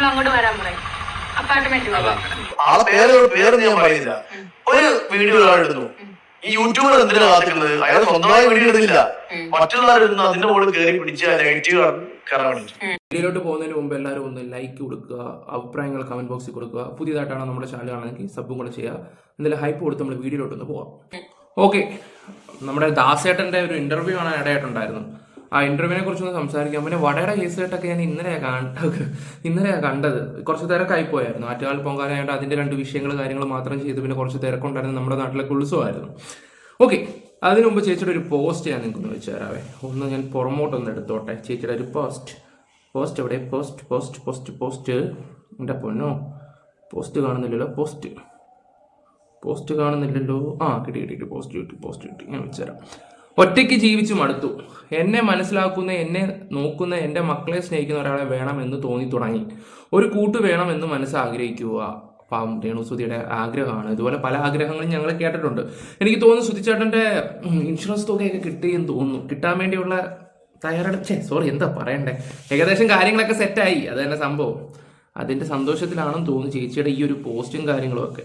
അങ്ങോട്ട് വരാൻ പറയും. അപ്പാർട്ട്മെന്റ് ആളെ പേര് ഞാൻ പറയുന്നില്ല. ഒരു വീഡിയോ എടുത്തു. ഈ യൂട്യൂബർ എന്തിനാ കാത്തിക്കുന്നത്? അയാൾ സ്വന്തമായി വീഡിയോ എടുത്തില്ല, മറ്റുള്ളവരിടുന്ന അതിന്റെ മുകളിൽ കയറി പിടിച്ച് നെഗറ്റീവ് കയറാൻ വേണ്ടി. വീഡിയോയിലോട്ട് പോകുന്നതിന് മുമ്പ് എല്ലാവരും ഒന്ന് ലൈക്ക് കൊടുക്കുക, അഭിപ്രായങ്ങൾ കമന്റ് ബോക്സിൽ കൊടുക്കുക. പുതിയതായിട്ടാണ് നമ്മുടെ ചാനൽ കാണുന്നതെങ്കിൽ സബും കൂടെ ചെയ്യുക. എന്തെങ്കിലും ഹൈപ്പ് കൊടുത്ത് നമ്മൾ വീഡിയോയിലോട്ടൊന്ന് പോവാം. ഓക്കെ, നമ്മുടെ ദാസേട്ടൻ്റെ ഒരു ഇന്റർവ്യൂ കാണാൻ ഇടയായിട്ടുണ്ടായിരുന്നു. ആ ഇന്റർവ്യൂവിനെ കുറിച്ചൊന്ന് സംസാരിക്കാം. പിന്നെ വടയുടെ കേസായിട്ടൊക്കെ ഞാൻ ഇന്നലെയാണ് കണ്ടത്. കുറച്ച് തിരക്കായി പോയായിരുന്നു. ആറ്റുകാൽ പൊങ്കാലയായിട്ട് അതിന്റെ 2 വിഷയങ്ങൾ കാര്യങ്ങൾ മാത്രം ചെയ്ത് പിന്നെ കുറച്ച് തിരക്കുണ്ടായിരുന്നു. നമ്മുടെ നാട്ടിലെ ഉത്സവമായിരുന്നു. ഓക്കെ, അതിനു മുമ്പ് ചേച്ചിയുടെ ഒരു പോസ്റ്റ് ഞാൻ നിങ്ങൾക്കൊന്ന് വെച്ച് തരാവേ. ഒന്ന് ഞാൻ പുറമോട്ടൊന്ന് എടുത്തോട്ടെ. ചേച്ചിയുടെ ഒരു പോസ്റ്റ് എവിടെ? പോസ്റ്റ് എൻ്റെ പൊന്നോ, പോസ്റ്റ് കാണുന്നില്ലല്ലോ. പോസ്റ്റ് കാണുന്നില്ലല്ലോ. ആ, കിട്ടി. പോസ്റ്റ് കിട്ടി. ഞാൻ വെച്ചുതരാം. ഒറ്റയ്ക്ക് ജീവിച്ചു മടുത്തു. എന്നെ മനസ്സിലാക്കുന്ന, എന്നെ നോക്കുന്ന, എൻ്റെ മക്കളെ സ്നേഹിക്കുന്ന ഒരാളെ വേണമെന്ന് തോന്നി തുടങ്ങി. ഒരു കൂട്ട് വേണമെന്ന് മനസ്സാഗ്രഹിക്കുക. പാവം രേണുസുതിയുടെ ആഗ്രഹമാണ്. ഇതുപോലെ പല ആഗ്രഹങ്ങളും ഞങ്ങൾ കേട്ടിട്ടുണ്ട്. എനിക്ക് തോന്നുന്നു സുധിച്ചേട്ടൻ്റെ ഇൻഷുറൻസ് തുകയൊക്കെ കിട്ടിയെന്ന് തോന്നുന്നു. കിട്ടാൻ വേണ്ടിയുള്ള എന്താ പറയണ്ടേ, ഏകദേശം കാര്യങ്ങളൊക്കെ സെറ്റായി. അത് തന്നെ സംഭവം. അതിൻ്റെ സന്തോഷത്തിലാണെന്ന് തോന്നുന്നു ചേച്ചിയുടെ ഈ ഒരു പോസ്റ്റും കാര്യങ്ങളും ഒക്കെ.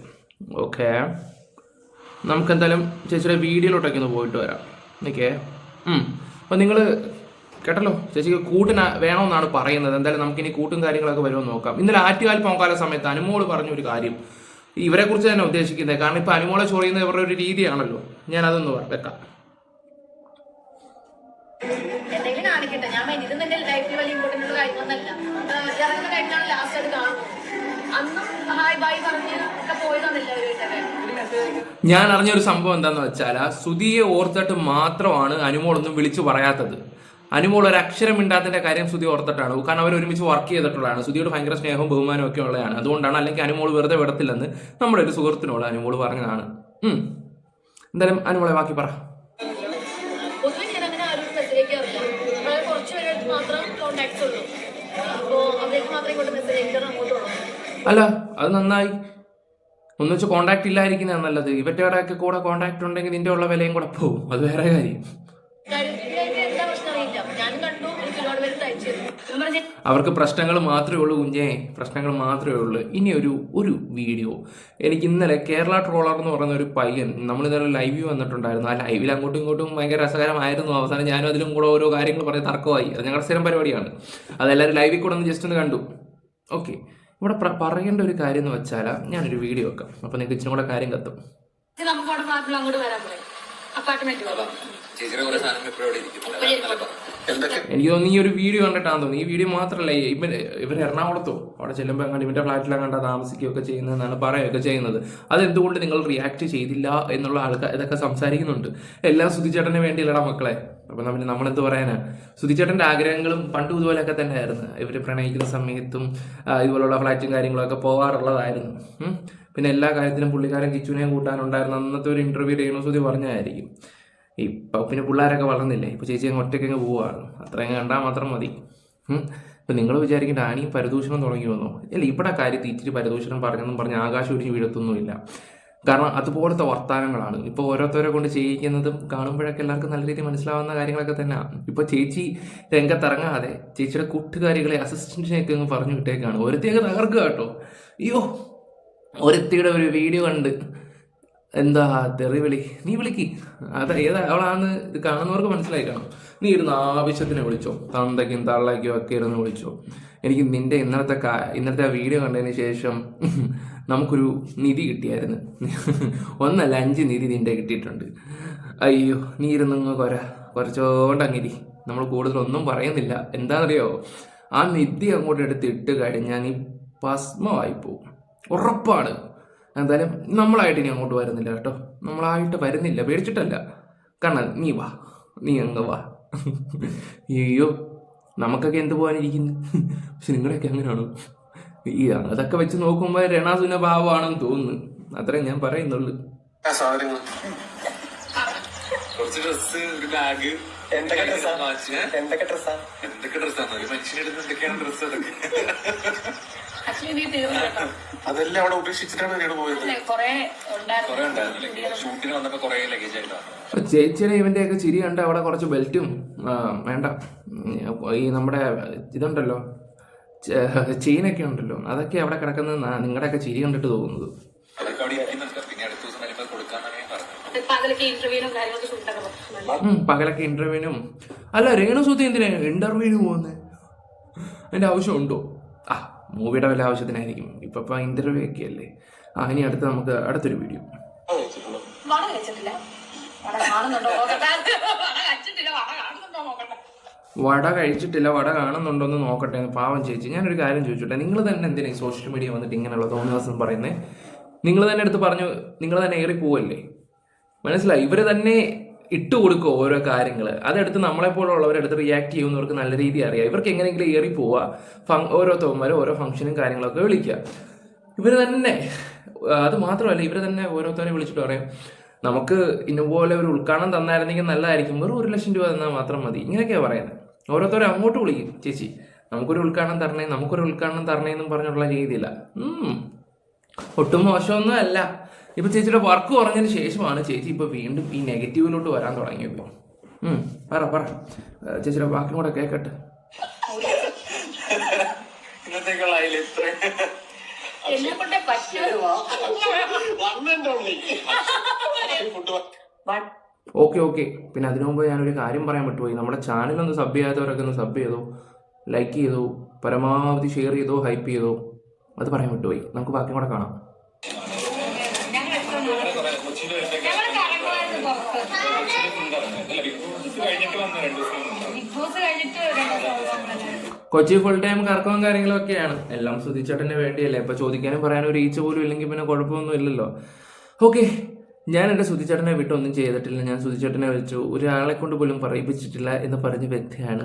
ഓക്കെ, നമുക്കെന്തായാലും ചേച്ചിയുടെ വീഡിയോയിലോട്ടൊക്കെ ഒന്ന് പോയിട്ട് വരാം. ഓക്കെ, അപ്പം നിങ്ങൾ കേട്ടല്ലോ, ചേച്ചിക്ക് കൂട്ടിന് വേണമെന്നാണ് പറയുന്നത്. എന്തായാലും നമുക്കിനി കൂട്ടും കാര്യങ്ങളൊക്കെ വരുമെന്ന് നോക്കാം. ഇന്നലെ ആറ്റുകാൽ പൊങ്കാല സമയത്ത് അനുമോള് പറഞ്ഞൊരു കാര്യം ഇവരെ കുറിച്ച് തന്നെ ഉദ്ദേശിക്കുന്നത്. കാരണം ഇപ്പം അനുമോളെ ചോദിക്കുന്നത് ഇവരുടെ ഒരു രീതിയാണല്ലോ. ഞാൻ അതൊന്ന് വെക്കാം. ഞാൻ അറിഞ്ഞൊരു സംഭവം എന്താന്ന് വെച്ചാൽ, സുധിയെ ഓർത്തിട്ട് മാത്രമാണ് അനുമോളൊന്നും വിളിച്ചു പറയാത്തത്. അനുമോൾ ഒരു അക്ഷരം മിണ്ടാത്തതിന്റെ കാര്യം സുധി ഓർത്തിട്ടാണ്. കാരണം അവർ ഒരുമിച്ച് വർക്ക് ചെയ്തിട്ടുള്ളതാണ്. സുധിയോട് ഭയങ്കര സ്നേഹവും ബഹുമാനവും ഒക്കെ ഉള്ളതാണ്. അതുകൊണ്ടാണ്. അല്ലെങ്കിൽ അനുമോൾ വെറുതെ വിടത്തില്ലെന്ന് നമ്മുടെ ഒരു സുഹൃത്തിനോട് അനുമോൾ പറഞ്ഞതാണ്. എന്തായാലും അനുമോളെ ബാക്കി പറ. അല്ല, അത് നന്നായി. ഒന്ന് വെച്ച് കോണ്ടാക്ട് ഇല്ലായിരിക്കുന്നതാണ് നല്ലത്. ഇവരുടെ ഒക്കെ കൂടെ കോണ്ടാക്ട് ഉണ്ടെങ്കിൽ നിന്റെ ഉള്ള വിലയും കൂടെ പോകും. അത് വേറെ കാര്യം. അവർക്ക് പ്രശ്നങ്ങൾ മാത്രമേ ഉള്ളൂ കുഞ്ഞേ, പ്രശ്നങ്ങൾ മാത്രമേ ഉള്ളൂ. ഇനി ഒരു വീഡിയോ എനിക്ക് ഇന്നലെ കേരള ട്രോളർ എന്ന് പറയുന്ന ഒരു പയ്യൻ, നമ്മളിന്നലെ ലൈവ് വന്നിട്ടുണ്ടായിരുന്നു. ആ ലൈവിൽ അങ്ങോട്ടും ഇങ്ങോട്ടും ഭയങ്കര രസകരമായിരുന്നു. അവസാനം ഞാനും അതിലും കൂടെ ഓരോ കാര്യങ്ങൾ പറഞ്ഞ് തർക്കമായി. അത് ഞങ്ങളുടെ സ്ഥിരം പരിപാടിയാണ്. അതെല്ലാവരും ലൈവിൽ കൂടെ ഒന്ന് ജസ്റ്റ് ഒന്ന് കണ്ടു. ഓക്കെ, ഇവിടെ പറയേണ്ട ഒരു കാര്യം എന്ന് വെച്ചാൽ ഞാനൊരു വീഡിയോ വെക്കാം. അപ്പൊ നിങ്ങൾക്ക് ഇച്ചിരി കൂടെ കാര്യം കത്തും. എനിക്ക് തോന്നുന്നു ഈ ഒരു വീഡിയോ കണ്ടിട്ടാന്ന് തോന്നുന്നു. ഈ വീഡിയോ മാത്രമല്ല, ഇവർ എറണാകുളത്തോ അവിടെ ചെല്ലുമ്പോൾ അങ്ങനെ ഇവന്റെ ഫ്ലാറ്റിലങ്ങാണ്ട് താമസിക്കുകയൊക്കെ ചെയ്യുന്നതെന്നാണ് പറയുകയൊക്കെ ചെയ്യുന്നത്. അതെന്തുകൊണ്ട് നിങ്ങൾ റിയാക്ട് ചെയ്തില്ല എന്നുള്ള ആൾക്കാർ ഇതൊക്കെ സംസാരിക്കുന്നുണ്ട്. എല്ലാം സുധിച്ചേട്ടന് വേണ്ടിയില്ലടാ മക്കളെ. അപ്പൊ നമ്മളെന്ത് പറയാനാ? സുധിച്ചേട്ടന്റെ ആഗ്രഹങ്ങളും പണ്ടും ഇതുപോലെയൊക്കെ തന്നെ ആയിരുന്നു. ഇവർ പ്രണയിക്കുന്ന സമയത്തും ഇതുപോലുള്ള ഫ്ലാറ്റും കാര്യങ്ങളൊക്കെ പോകാറുള്ളതായിരുന്നു. പിന്നെ എല്ലാ കാര്യത്തിലും പുള്ളിക്കാരൻ കിച്ചുവിനെയും കൂട്ടാനുണ്ടായിരുന്നു. അന്നത്തെ ഒരു ഇന്റർവ്യൂ രേണുസുതി പറഞ്ഞായിരിക്കും. ഇപ്പൊ പിന്നെ പിള്ളേരൊക്കെ വളർന്നില്ലേ, ഇപ്പൊ ചേച്ചി അങ്ങ് ഒറ്റയ്ക്കങ്ങ് പോവാണ്. അത്രയും കണ്ടാൽ മാത്രം മതി. ഇപ്പൊ നിങ്ങൾ വിചാരിക്കേണ്ട ആണിയും പരദൂഷണം തുടങ്ങി വന്നോ? അല്ല, ഇവിടെ കാര്യത്തിൽ ഇച്ചിരി പരദൂഷണം പറഞ്ഞെന്നും പറഞ്ഞ് ആകാശം ഒരിഞ്ഞ് വീഴത്തൊന്നുമില്ല. കാരണം അതുപോലത്തെ വർത്താനങ്ങളാണ് ഇപ്പോൾ ഓരോരുത്തരെ കൊണ്ട് ചെയ്യിക്കുന്നതും. കാണുമ്പോഴൊക്കെ എല്ലാവർക്കും നല്ല രീതിയിൽ മനസ്സിലാവുന്ന കാര്യങ്ങളൊക്കെ തന്നെയാണ്. ഇപ്പോൾ ചേച്ചി രംഗത്തിറങ്ങാതെ ചേച്ചിയുടെ കൂട്ടുകാരികളെ അസിസ്റ്റന്റിനെയൊക്കെ അങ്ങ് പറഞ്ഞു വിട്ടേക്കാണ്. ഒരുത്തിയൊക്കെ തകർക്കുക കേട്ടോ. അയ്യോ, ഒരുത്തിയുടെ ഒരു വീഡിയോ കണ്ട് എന്താ തെറിവിളി, നീ വിളിക്ക്, ഏതാ അവളാന്ന് ഇത് കാണുന്നവർക്ക് മനസ്സിലായി കാണും. നീ ഇരുന്ന് ആവശ്യത്തിന് വിളിച്ചോ, തന്തയ്ക്കും തള്ളയ്ക്കും ഒക്കെ ഇരുന്ന് വിളിച്ചോ. എനിക്ക് നിന്റെ ഇന്നത്തെ ആ വീഡിയോ കണ്ടതിന് ശേഷം നമുക്കൊരു നിധി കിട്ടിയായിരുന്നു. 1 അല്ല 5 നിധി നിന്റെ കിട്ടിയിട്ടുണ്ട്. അയ്യോ, നീ ഇരുന്നങ്ങ് കുറച്ചോണ്ടങ്ങിരി. നമ്മൾ കൂടുതലൊന്നും പറയുന്നില്ല. എന്താണെന്നറിയോ, ആ നിധി അങ്ങോട്ട് എടുത്ത് ഇട്ട് കഴിഞ്ഞാൽ നീ ഭസ്മമായി പോകും, ഉറപ്പാണ്. എന്തായാലും നമ്മളായിട്ട് ഇനി അങ്ങോട്ട് വരുന്നില്ല കേട്ടോ. നമ്മളായിട്ട് വരുന്നില്ല, പേടിച്ചിട്ടല്ല. കാരണം നീ അങ്ങ് വാ. അയ്യോ, നമുക്കൊക്കെ എന്ത് പോകാനിരിക്കുന്നു. പക്ഷെ നിങ്ങളൊക്കെ അങ്ങനെയാണോ? അതൊക്കെ വെച്ച് നോക്കുമ്പോ രണാസുന ഭാവമാണെന്ന് തോന്നുന്നു. അത്രേ ഞാൻ പറയുന്നുള്ളൂ. കുറച്ച് ഡ്രസ്, ഒരു ബാഗ്, എന്തൊക്കെ ഡ്രസ്സാ മനുഷ്യനെടുത്ത് എന്തൊക്കെയാണ് ഡ്രസ്സ് അതൊക്കെ ആക്ച്വലി നീ തീർന്നു കേട്ടോ. അതെല്ലാം അവിടെ ഉപേക്ഷിച്ചിട്ടാണ് ഞാൻ പോയത്. അല്ലേ, കൊറേ ഉണ്ടായിരുന്നു. കുറെ ഉണ്ടായിരുന്നില്ലേ ഷൂട്ടിന് വന്നപ്പോ കുറെ ലഗേജ് ആയിട്ടാണ്. ചേച്ചിയുടെ ഇവന്റെ ഒക്കെ ചിരി കണ്ട അവിടെ കുറച്ച് ബെൽറ്റും വേണ്ട ഈ നമ്മുടെ ഇതുണ്ടല്ലോ ചെയിനൊക്കെ ഉണ്ടല്ലോ, അതൊക്കെ അവിടെ കിടക്കുന്ന നിങ്ങളുടെയൊക്കെ ചിരി കണ്ടിട്ട് തോന്നുന്നത്. അതൊക്കെ അവിടെ ഇരിക്കുന്നുണ്ട്. പിന്നെ അടുത്ത ദിവസം വരുമ്പോൾ കൊടുക്കാന്നാണ് ഞാൻ പറഞ്ഞത്. പകലൊക്കെ ഇന്റർവ്യൂവിനും കാര്യങ്ങളൊക്കെ ഷൂട്ടൊക്കെ പറ്റും. പകലൊക്കെ ഇന്റർവ്യൂവിനും. അല്ല രേണുസുതി എന്തിനാ ഇന്റർവ്യൂവിന് പോകുന്നത്? അതിന്റെ ആവശ്യമുണ്ടോ? മൂവിയുടെ വല്ല ആവശ്യത്തിനായിരിക്കും. ഇപ്പൊ ഇന്റർവ്യൂ ഒക്കെ അല്ലേ. ഇനി നമുക്ക് അടുത്തൊരു വീഡിയോ. വട കഴിച്ചിട്ടില്ല, വട കാണുന്നുണ്ടോ നോക്കട്ടെ. വട കഴിച്ചിട്ടില്ല, വട കാണുന്നുണ്ടോ നോക്കട്ടെ. വട കഴിച്ചിട്ടില്ല, വട കാണുന്നുണ്ടോ എന്ന് നോക്കട്ടെ എന്ന്. പാവം ചേച്ചി. ഞാനൊരു കാര്യം ചോദിച്ചോട്ടെ, നിങ്ങൾ തന്നെ എന്തിനാ ഈ സോഷ്യൽ മീഡിയ വന്നിട്ട് ഇങ്ങനെയുള്ള തോന്നിവാസം പറയുന്നത്? നിങ്ങൾ തന്നെ എടുത്ത് പറഞ്ഞു, നിങ്ങൾ തന്നെ ഏറി പോവല്ലേ? മനസ്സിലായി? ഇവർ തന്നെ ഇട്ട് കൊടുക്കുക ഓരോ കാര്യങ്ങൾ. അതെടുത്ത് നമ്മളെപ്പോലുള്ളവരെടുത്ത് റിയാക്ട് ചെയ്യുന്നവർക്ക് നല്ല രീതി അറിയാം. ഇവർക്ക് എങ്ങനെയെങ്കിലും ഏറി പോവുക, ഓരോ തോന്മാരും ഓരോ ഫംഗ്ഷനും കാര്യങ്ങളൊക്കെ വിളിക്കുക. ഇവർ തന്നെ, അത് മാത്രമല്ല, ഇവർ തന്നെ ഓരോരുത്തരെ വിളിച്ചിട്ട് പറയും നമുക്ക് ഇന്നുപോലെ ഒരു ഉദ്ഘാടനം തന്നായിരുന്നെങ്കിൽ നല്ലതായിരിക്കും, വെറും 1 ലക്ഷം രൂപ തന്നാൽ മാത്രം മതി. ഇങ്ങനെയൊക്കെയാണ് പറയുന്നത്. ഓരോരുത്തരെ അങ്ങോട്ട് വിളിക്കും, ചേച്ചി നമുക്കൊരു ഉദ്ഘാടനം തരണേ, നമുക്കൊരു ഉദ്ഘാടനം തരണേ എന്നും പറഞ്ഞുള്ള രീതിയില്ല. ഒട്ടും മോശമൊന്നും അല്ല. ഇപ്പൊ ചേച്ചിയുടെ വർക്ക് കുറഞ്ഞതിന് ശേഷമാണ് ചേച്ചി ഇപ്പൊ വീണ്ടും ഈ നെഗറ്റീവിലോട്ട് വരാൻ തുടങ്ങിയത്. പറ ചേച്ചിയുടെ വാക്കും കൂടെ കേക്കട്ടെ. ഓക്കെ. പിന്നെ അതിനു മുമ്പ് ഞാനൊരു കാര്യം പറയാൻ വിട്ടുപോയി. നമ്മുടെ ചാനലൊന്ന് സബ് ചെയ്യാത്തവരൊക്കെ ഒന്ന് സബ് ചെയ്തോ, ലൈക്ക് ചെയ്തോ, പരമാവധി ഷെയർ ചെയ്തോ, ഹൈപ്പ് ചെയ്തോ. അത് പറയാൻ വിട്ടുപോയി. നമുക്ക് ബാക്കി കൂടെ കാണാം. കൊച്ചി ഫുൾ ടൈം കറക്കവും കാര്യങ്ങളൊക്കെയാണ്. എല്ലാം സുധിച്ചേട്ടന് വേണ്ടിയല്ലേ. ഇപ്പൊ ചോദിക്കാനും പറയാനും ഒരു ഈച്ച പോലും ഇല്ലെങ്കിൽ പിന്നെ കുഴപ്പമൊന്നും ഇല്ലല്ലോ. ഓക്കെ, ഞാൻ എൻ്റെ സുധിച്ചേട്ടനെ വിട്ടൊന്നും ചെയ്തിട്ടില്ല. ഞാൻ സുധിച്ചേട്ടനെ വെച്ചു ഒരാളെ കൊണ്ട് പോലും പറയിപ്പിച്ചിട്ടില്ല എന്ന് പറഞ്ഞ വ്യക്തിയാണ്.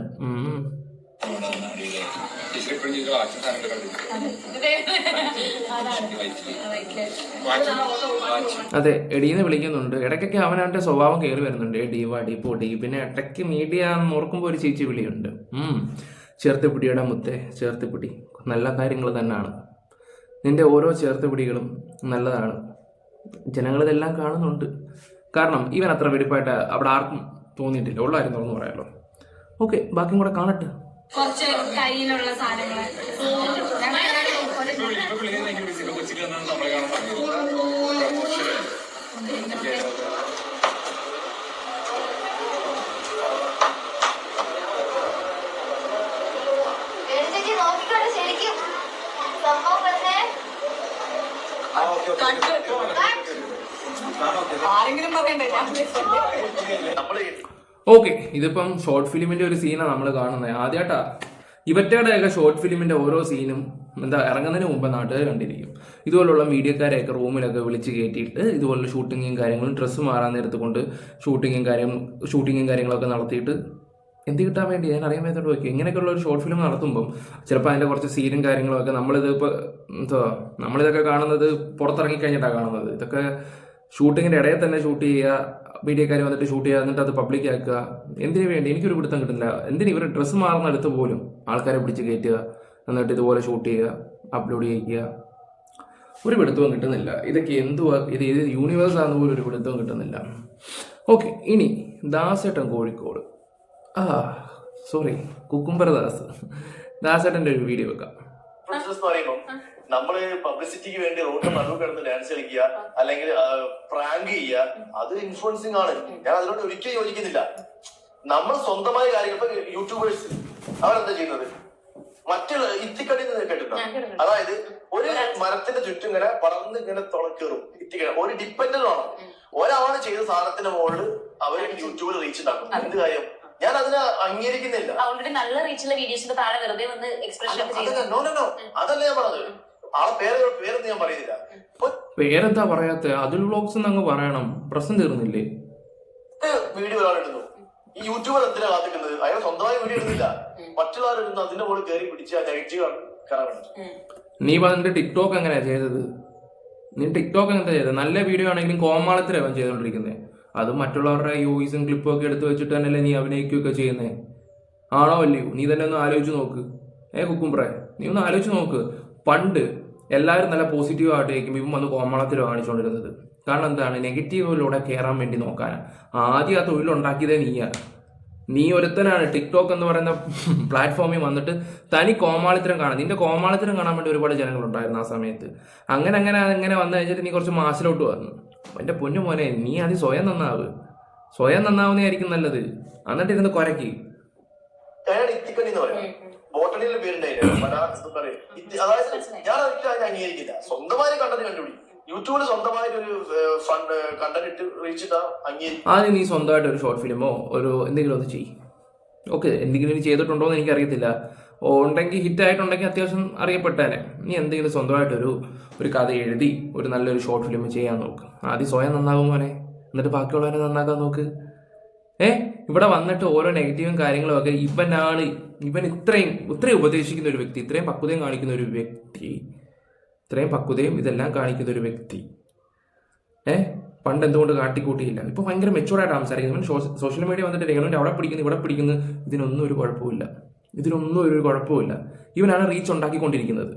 അതെ, എടീന്ന് വിളിക്കുന്നുണ്ട്. ഇടയ്ക്കൊക്കെ അവനവൻ്റെ സ്വഭാവം കയറി വരുന്നുണ്ട്. എടി വാടി പൊടി. പിന്നെ ഇടയ്ക്ക് മീഡിയ ഓർക്കുമ്പോൾ ഒരു ചേച്ചി വിളിയുണ്ട്. ചേർത്തുപിടിയുടെ മുത്തേ, ചേർത്തുപിടി. നല്ല കാര്യങ്ങൾ തന്നെയാണ്. നിന്റെ ഓരോ ചേർത്തുപിടികളും നല്ലതാണ്. ജനങ്ങളിതെല്ലാം കാണുന്നുണ്ട്. കാരണം ഇവൻ അത്ര വെടിപ്പായിട്ട് അവിടെ ആർക്കും തോന്നിയിട്ടില്ല. ഉള്ളായിരുന്നു തുറന്നു പറയാമല്ലോ. ഓക്കെ, ബാക്കിയും കൂടെ കാണട്ടെ. കുറച്ച് കയ്യിലുള്ള സാധനങ്ങൾ ആരെങ്കിലും പറയണ്ടേ? ഓക്കെ, ഇതിപ്പം ഷോർട്ട് ഫിലിമിന്റെ ഒരു സീനാണ് നമ്മൾ കാണുന്നത്. ആദ്യമായിട്ടാ ഇവറ്റയുടെയൊക്കെ ഷോർട്ട് ഫിലിമിന്റെ ഓരോ സീനും ഇറങ്ങുന്നതിന് മുമ്പ് നാട്ടുകാർ കണ്ടിരിക്കും. ഇതുപോലുള്ള മീഡിയക്കാരെയൊക്കെ റൂമിലൊക്കെ വിളിച്ച് കയറ്റിയിട്ട് ഇതുപോലുള്ള ഷൂട്ടിങ്ങും കാര്യങ്ങളും ഡ്രസ്സ് മാറാൻ നേരത്ത് കൊണ്ട് ഷൂട്ടിങ്ങും കാര്യങ്ങളൊക്കെ നടത്തിയിട്ട് എന്ത് കിട്ടാൻ വേണ്ടി ഞാൻ അറിയാൻ വേണ്ടിയിട്ട് വയ്ക്കും. ഇങ്ങനെയൊക്കെയുള്ള ഒരു ഷോർട്ട് ഫിലിം നടത്തുമ്പം ചിലപ്പോൾ അതിൻ്റെ കുറച്ച് സീനും കാര്യങ്ങളൊക്കെ നമ്മളിതൊക്കെ കാണുന്നത് പുറത്തിറങ്ങി കഴിഞ്ഞിട്ടാണ് കാണുന്നത്. ഇതൊക്കെ ഷൂട്ടിങ്ങിൻ്റെ ഇടയിൽ തന്നെ ഷൂട്ട് ചെയ്യുക, മീഡിയക്കാർ വന്നിട്ട് ഷൂട്ട് ചെയ്യുക, എന്നിട്ട് അത് പബ്ലിക് ആക്കുക. എന്തിനു വേണ്ടി? എനിക്കൊരു പിടുത്തം കിട്ടുന്നില്ല. എന്തിന് ഇവർ ഡ്രസ്സ് മാറുന്നിടത്ത് പോലും ആൾക്കാരെ പിടിച്ച് കയറ്റുക, എന്നിട്ട് ഇതുപോലെ ഷൂട്ട് ചെയ്യുക, അപ്ലോഡ് ചെയ്യിക്കുക. ഒരു പിടുത്തവും കിട്ടുന്നില്ല. ഇതൊക്കെ എന്തുവാ? ഇത് ഏത് യൂണിവേഴ്സ് ആണെന്ന് പോലും ഒരു പിടുത്തവും കിട്ടുന്നില്ല. ഓക്കെ, ഇനി ദാസേട്ടൻ കോഴിക്കോട്. കുക്കുംബർ ദാസേട്ടൻ്റെ ഒരു വീഡിയോ വെക്കാം. നമ്മള് പബ്ലിസിറ്റിക്ക് വേണ്ടി റോഡ് നടുവ് കിടന്ന് ഡാൻസ് കളിക്കുക, അല്ലെങ്കിൽ പ്രാങ്ക് ചെയ്യുക, അത് ഇൻഫ്ലുവൻസിങ് ആണ്. ഞാൻ അതിനോട് ഒരിക്കലും യോജിക്കുന്നില്ല. നമ്മൾ സ്വന്തമായ കാര്യങ്ങൾ, ഇപ്പൊ യൂട്യൂബേഴ്സ് അവരെന്താ ചെയ്യുന്നത്? മറ്റുള്ള ഇത്തിക്കടി കേട്ടിട്ടുണ്ടോ? അതായത് ഒരു മരത്തിന്റെ ചുറ്റും ഇങ്ങനെ പടർന്ന് ഇങ്ങനെ തുളക്കേറും ഇത്തിക്കട. ഒരു ഡിപ്പെൻഡന്റ് ആണ്. ഒരാള് ചെയ്ത സാധനത്തിന്റെ മുകളിൽ അവർ യൂട്യൂബിൽ റീച്ച് ഉണ്ടാക്കും. എന്ത് കാര്യം? ഞാൻ അതിനെ അംഗീകരിക്കുന്നില്ല. ഓൾറെഡി നല്ല റീച്ചുള്ള വീഡിയോസിന്റെ താഴെ വെറുതെ വന്ന് എക്സ്പ്രഷൻ അതല്ല ഞാൻ പറഞ്ഞത്. ആളെ പേരൊന്നും ഞാൻ പറയുന്നില്ല. പേരെന്താ പറയാത്ത? അതിൽ വ്ലോഗ്സ് അങ്ങ് പറയണം. പ്രശ്നം തീർന്നില്ലേ? വീഡിയോ ഒരാൾ ഇടുന്നു. ഈ യൂട്യൂബർ എന്തിനാ കാത്തിക്കുന്നത്? അയാൾ സ്വന്തമായി വീഡിയോ ഇടുന്നില്ല, മറ്റുള്ളവർ ഇടുന്നു. അതിന്റെ മുകളിൽ കയറി പിടിച്ച് ആ നെഗറ്റീവ് കാണാൻ. നീ പറഞ്ഞിട്ട് ടിക്ടോക്ക് എങ്ങനെയാ ചെയ്തത്? നീ ടിക്ടോക്ക് എന്താ ചെയ്തത്? നല്ല വീഡിയോ ആണെങ്കിലും കോമാളത്തിലാണ് ചെയ്തോണ്ടിരിക്കുന്നത്. അത് മറ്റുള്ളവരുടെ വോയിസും ക്ലിപ്പും ഒക്കെ എടുത്ത് വെച്ചിട്ട് തന്നെയല്ലേ നീ അഭിനയിക്കുകയൊക്കെ ചെയ്യുന്നേ? ആണോ അല്ലയോ? നീ തന്നെ ഒന്ന് ആലോചിച്ച് നോക്ക്. കുക്കുംബ്രേ, നീ ഒന്ന് ആലോചിച്ച് നോക്ക്. പണ്ട് എല്ലാവരും നല്ല പോസിറ്റീവായിട്ട് ഇരിക്കുമ്പോൾ ഇപ്പം വന്ന് കോമളത്തിൽ കാണിച്ചുകൊണ്ടിരുന്നത്. കാരണം എന്താണ്? നെഗറ്റീവിലൂടെ കയറാൻ വേണ്ടി നോക്കാനാണ്. ആദ്യം ആ തൊഴിലുണ്ടാക്കിയതേ നീയാണ്. നീ ഒരുത്തനാണ് ടിക്ടോക്ക് എന്ന് പറയുന്ന പ്ലാറ്റ്ഫോമിൽ വന്നിട്ട് തനി കോമാളിത്തരം കാണാൻ. നിന്റെ കോമാളിത്തരം കാണാൻ വേണ്ടി ഒരുപാട് ജനങ്ങളുണ്ടായിരുന്നു ആ സമയത്ത്. അങ്ങനെ വന്നു കഴിഞ്ഞിട്ട് നീ കുറച്ച് മാസിലോട്ട് വന്നു. എൻ്റെ പൊന്നു മോനെ, നീ ആദ്യം സ്വയം നന്നാവ്. സ്വയം നന്നാവുന്നതായിരിക്കും നല്ലത്. എന്നിട്ട് ഇരുന്ന് കുരയ്ക്ക്. ബോട്ടണിയിലെ പേരുണ്ടായിരുന്നു. അതായത് ഞാൻ അതിനെ അംഗീകരിക്കില്ല. സ്വന്തമായി കണ്ടത് കണ്ടുപിടി. യൂട്യൂബിൽ സ്വന്തമായിട്ട് ഒരു ഫണ്ട് കണ്ടന്റ് ഇട്ട് റീച്ചിട്ടാ അംഗീകരിക്കും. ആദ്യം നീ സ്വന്തമായിട്ട് ഒരു ഷോർട്ട് ഫിലിമോ ഒരു എന്തെങ്കിലും ഒന്ന് ചെയ്യും. ഓക്കെ, എന്തെങ്കിലും ചെയ്തിട്ടുണ്ടോ എന്ന് എനിക്കറിയത്തില്ല. ഉണ്ടെങ്കിൽ ഹിറ്റായിട്ടുണ്ടെങ്കിൽ അത്യാവശ്യം അറിയപ്പെട്ടേനെ. നീ എന്തെങ്കിലും സ്വന്തമായിട്ടൊരു കഥ എഴുതി ഒരു നല്ലൊരു ഷോർട്ട് ഫിലിം ചെയ്യാൻ നോക്ക്. ആദ്യം സ്വയം നന്നാവും മോനെ, എന്നിട്ട് ബാക്കിയുള്ളവരെ നന്നാക്കാൻ നോക്ക്. ഇവിടെ വന്നിട്ട് ഓരോ നെഗറ്റീവും കാര്യങ്ങളും ഒക്കെ ഇവൻ ഇത്രയും ഉപദേശിക്കുന്ന ഒരു വ്യക്തി, ഇത്രയും പക്വതയും കാണിക്കുന്ന ഒരു വ്യക്തി, ഇത്രയും പക്വതയും ഇതെല്ലാം കാണിക്കുന്ന ഒരു വ്യക്തി പണ്ട് എന്തുകൊണ്ട് കാട്ടിക്കൂട്ടിയില്ല? ഇപ്പൊ ഭയങ്കര മെച്ചൂർഡായിട്ട് സംസാരിക്കുന്നു. സോഷ്യൽ മീഡിയ വന്നിട്ട് ഇവൻ അവിടെ പിടിക്കുന്നു ഇവിടെ പിടിക്കുന്നു. ഇതിനൊന്നും ഒരു കുഴപ്പമില്ല. ഇവനാണ് റീച്ച് ഉണ്ടാക്കിക്കൊണ്ടിരിക്കുന്നത്.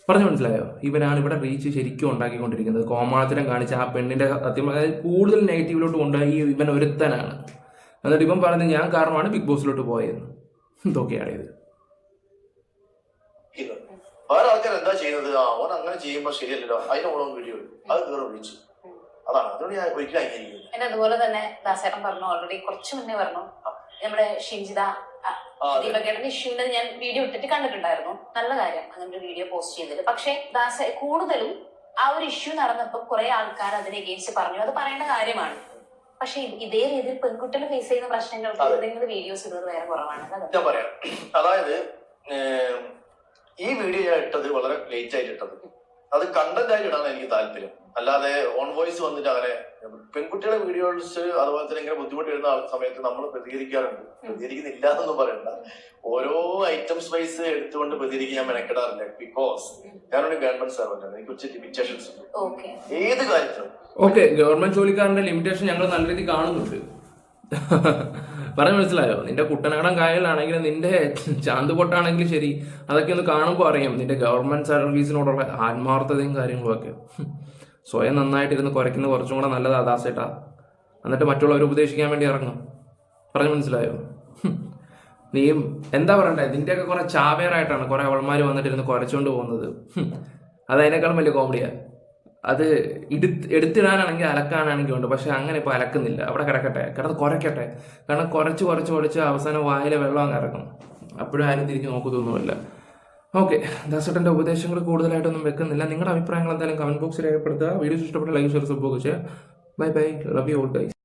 പറഞ്ഞു മനസ്സിലായോ? ഇവനാണ് ഇവിടെ റീച്ച് ശരിക്കും ഉണ്ടാക്കിക്കൊണ്ടിരിക്കുന്നത്. കോമാളിത്തരം കാണിച്ച ആ പെണ്ണിന്റെ സത്യം കൂടുതൽ നെഗറ്റീവിലോട്ട് കൊണ്ടുപോയി ഇവൻ ഒരുത്തനാണ്. എന്നിട്ട് ഇവൻ പറഞ്ഞത് ഞാൻ കാരണമാണ് ബിഗ് ബോസിലോട്ട് പോയത്. എന്തൊക്കെയാണ് ഇത്? വേറെ ആൾക്കാർ എന്താ ചെയ്യുന്നത്? ഓൻ അങ്ങനെ ചെയ്യുമ്പോ ശരിയല്ലല്ലോ, അതിന് ഓണം വീഡിയോ അത് കയറി വിളിച്ചു. അതാണ് അതുകൊണ്ട് ഞാൻ ഒരിക്കലും അംഗീകരിക്കുന്നത്. പിന്നെ അതുപോലെ തന്നെ ദാസേട്ടൻ പറഞ്ഞു, ഓൾറെഡി കുറച്ച് മുന്നേ പറഞ്ഞു, നമ്മുടെ ഷിഞ്ചിത ദീപകേട്ടന്റെ ഇഷ്യൂവിന്റെ ഞാൻ വീഡിയോ ഇട്ടിട്ട് കണ്ടിട്ടുണ്ടായിരുന്നു. നല്ല കാര്യം അങ്ങനെ ഒരു വീഡിയോ പോസ്റ്റ് ചെയ്തത്. പക്ഷെ കൂടുതലും ആ ഒരു ഇഷ്യൂ നടന്നപ്പോൾ കുറെ ആൾക്കാർ അതിനെ എഗെയിൻസ്റ്റ് പറഞ്ഞു. അത് പറയേണ്ട കാര്യമാണ്. പക്ഷെ ഇതേ രീതിയിൽ പെൺകുട്ടികൾ ഫേസ് ചെയ്യുന്ന പ്രശ്നങ്ങൾക്ക് എന്തെങ്കിലും വീഡിയോസ് ഇടുന്നത് വേറെ കുറവാണ്. ഞാൻ പറയാം. അതായത് ഈ വീഡിയോ ഞാൻ ഇട്ടത് വളരെ ലേറ്റ് ആയിട്ട് ഇട്ടത്. അത് കണ്ടന്റ് ആയിട്ട് ഇടാൻ എനിക്ക് താല്പര്യം. അല്ലാതെ ഓൺ വോയിസ് വന്നിട്ട് അങ്ങനെ പെൺകുട്ടികളുടെ വീഡിയോസ് അതുപോലെ തന്നെ ഇങ്ങനെ ബുദ്ധിമുട്ട് വരുന്ന സമയത്ത് നമ്മൾ പ്രതികരിക്കാറുണ്ട്. പ്രതികരിക്കുന്നില്ല എന്നൊന്നും പറയണ്ട. ഓരോ ഐറ്റംസ് വൈസ് എടുത്തുകൊണ്ട് പ്രതികരിക്കാൻ ഞാൻ മെനക്കെടാറില്ല. ബിക്കോസ് ഞാനൊരു ഗവൺമെന്റ് സർവന്റ് ആണ്. എനിക്ക് ഒത്തിരി ലിമിറ്റേഷൻസ് ഉണ്ട് ഏത് കാര്യത്തിലും. ഓക്കെ, ഗവൺമെന്റ് ജോലിക്കാരന്റെ ലിമിറ്റേഷൻ ഞങ്ങൾ നല്ല രീതിയിൽ കാണുന്നുണ്ട്. പറഞ്ഞു മനസ്സിലായോ? നിന്റെ കുട്ടനാടൻ കായലാണെങ്കിലും നിന്റെ ചാന്തുപൊട്ടാണെങ്കിലും ശരി, അതൊക്കെ ഒന്ന് കാണുമ്പോൾ അറിയാം നിന്റെ ഗവൺമെന്റ് സർവീസിനോടുള്ള ആത്മാർത്ഥതയും കാര്യങ്ങളും ഒക്കെ. സ്വയം നന്നായിട്ടിരുന്ന് കുരയ്ക്കുന്ന കുറച്ചും കൂടെ നല്ലതാ ദാസേട്ടാ. എന്നിട്ട് മറ്റുള്ളവരെ ഉപദേശിക്കാൻ വേണ്ടി ഇറങ്ങും. പറഞ്ഞു മനസ്സിലായോ? നീയും എന്താ പറയണ്ടേ, നിന്റെയൊക്കെ കുറെ ചാവേറായിട്ടാണ് കുറെ അവൾമാര് വന്നിട്ടിരുന്ന് കുരച്ചുകൊണ്ട് പോകുന്നത്. അത് അതിനേക്കാളും വലിയ കോമഡിയാ. അത് എടുത്തിടാനാണെങ്കിൽ അലക്കാനാണെങ്കിൽ ഉണ്ട്. പക്ഷെ അങ്ങനെ ഇപ്പോൾ അലക്കുന്നില്ല. അവിടെ കിടന്ന് കുരയ്ക്കട്ടെ. കാരണം കുറച്ച് അവസാനം വായിലെ വെള്ളം അങ്ങ് ഇറങ്ങും. അപ്പോഴും ആരും തിരിഞ്ഞ് നോക്കുന്നൊന്നുമില്ല. ഓക്കെ, ദാസേട്ടൻ്റെ ഉപദേശങ്ങൾ കൂടുതലായിട്ടൊന്നും വെക്കുന്നില്ല. നിങ്ങളുടെ അഭിപ്രായങ്ങൾ എന്തായാലും കമന്റ് ബോക്സിൽ രേഖപ്പെടുത്തുക. വീഡിയോസ് ഇഷ്ടപ്പെട്ട ലൈക്ക് ഷെയർ സബ്സ്ക്രൈബ് ചെയ്യുക. Bye, love you all guys.